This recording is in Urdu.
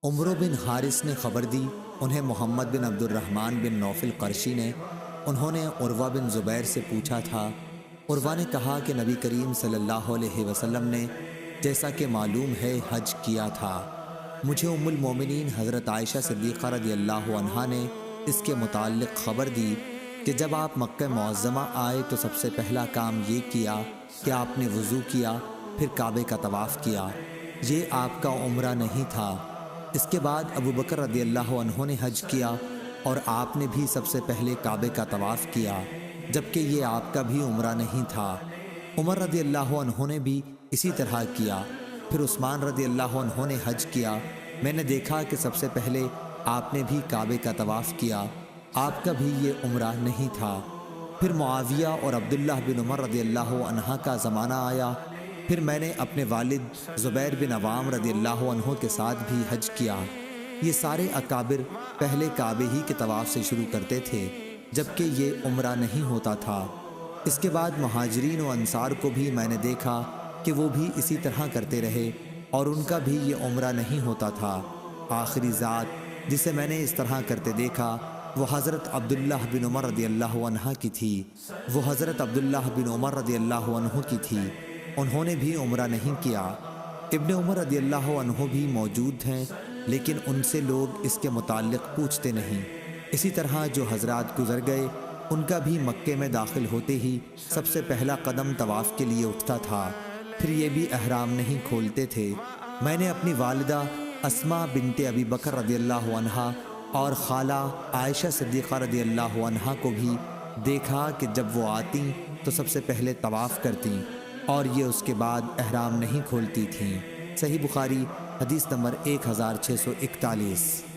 عمرو بن حارث نے خبر دی، انہیں محمد بن عبد الرحمن بن نوفل قرشی نے، انہوں نے عروہ بن زبیر سے پوچھا تھا۔ عروہ نے کہا کہ نبی کریم صلی اللہ علیہ وسلم نے جیسا کہ معلوم ہے حج کیا تھا۔ مجھے ام المومنین حضرت عائشہ صدیقہ رضی اللہ عنہا نے اس کے متعلق خبر دی کہ جب آپ مکہ معظمہ آئے تو سب سے پہلا کام یہ کیا کہ آپ نے وضو کیا، پھر کعبے کا طواف کیا۔ یہ آپ کا عمرہ نہیں تھا۔ اس کے بعد ابو بکر رضی اللہ عنہ نے حج کیا اور آپ نے بھی سب سے پہلے کعبے کا طواف کیا، جبکہ یہ آپ کا بھی عمرہ نہیں تھا۔ عمر رضی اللہ عنہ نے بھی اسی طرح کیا۔ پھر عثمان رضی اللہ عنہ نے حج کیا۔ میں نے دیکھا کہ سب سے پہلے آپ نے بھی کعبے کا طواف کیا، آپ کا بھی یہ عمرہ نہیں تھا۔ پھر معاویہ اور عبداللہ بن عمر رضی اللہ عنہ کا زمانہ آیا۔ پھر میں نے اپنے والد زبیر بن عوام رضی اللہ عنہ کے ساتھ بھی حج کیا۔ یہ سارے اکابر پہلے کعبے ہی کے طواف سے شروع کرتے تھے، جبکہ یہ عمرہ نہیں ہوتا تھا۔ اس کے بعد مہاجرین و انصار کو بھی میں نے دیکھا کہ وہ بھی اسی طرح کرتے رہے اور ان کا بھی یہ عمرہ نہیں ہوتا تھا۔ آخری ذات جسے میں نے اس طرح کرتے دیکھا وہ حضرت عبداللہ بن عمر رضی اللہ عنہ کی تھی۔ وہ حضرت عبداللہ بن عمر رضی اللہ عنہ کی تھی، انہوں نے بھی عمرہ نہیں کیا۔ ابن عمر رضی اللہ عنہ بھی موجود ہیں، لیکن ان سے لوگ اس کے متعلق پوچھتے نہیں۔ اسی طرح جو حضرات گزر گئے ان کا بھی مکے میں داخل ہوتے ہی سب سے پہلا قدم طواف کے لیے اٹھتا تھا، پھر یہ بھی احرام نہیں کھولتے تھے۔ میں نے اپنی والدہ اسماء بنت ابی بکر رضی اللہ عنہا اور خالہ عائشہ صدیقہ رضی اللہ عنہا کو بھی دیکھا کہ جب وہ آتیں تو سب سے پہلے طواف کرتیں اور یہ اس کے بعد احرام نہیں کھولتی تھیں۔ صحیح بخاری حدیث نمبر 1641۔